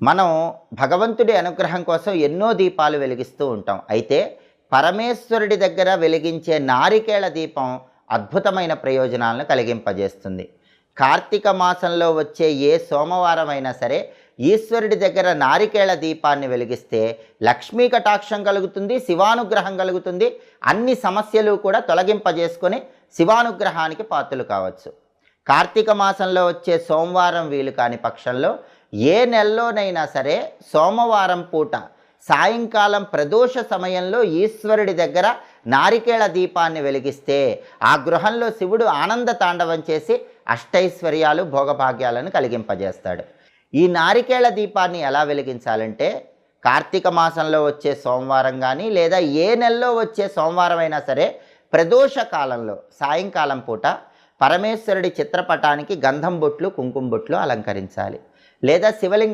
మనం భగవంతుడి అనుగ్రహం కోసం ఎన్నో దీపాలు వెలిగిస్తూ ఉంటాం. అయితే పరమేశ్వరుడి దగ్గర వెలిగించే నారికేళ దీపం అద్భుతమైన ప్రయోజనాలను కలిగింపజేస్తుంది. కార్తీక మాసంలో వచ్చే ఏ సోమవారం అయినా సరే ఈశ్వరుడి దగ్గర నారికేళ దీపాన్ని వెలిగిస్తే లక్ష్మీ కటాక్షం కలుగుతుంది, శివానుగ్రహం కలుగుతుంది. అన్ని సమస్యలు కూడా తొలగింపజేసుకొని శివానుగ్రహానికి పాత్రలు కావచ్చు. కార్తీక మాసంలో వచ్చే సోమవారం వీలు కాని పక్షంలో ఏ నెలలోనైనా సరే సోమవారం పూట సాయంకాలం ప్రదోష సమయంలో ఈశ్వరుడి దగ్గర నారికేళ దీపాన్ని వెలిగిస్తే ఆ గృహంలో శివుడు ఆనంద తాండవం చేసి అష్టైశ్వర్యాలు భోగభాగ్యాలను కలిగింపజేస్తాడు. ఈ నారికేళ దీపాన్ని ఎలా వెలిగించాలంటే కార్తీక మాసంలో వచ్చే సోమవారం కానీ లేదా ఏ నెలలో వచ్చే సోమవారం అయినా సరే ప్రదోష కాలంలో సాయంకాలం పూట పరమేశ్వరుడి చిత్రపటానికి గంధం బొట్లు కుంకుమ బొట్లు అలంకరించాలి. లేదా శివలింగ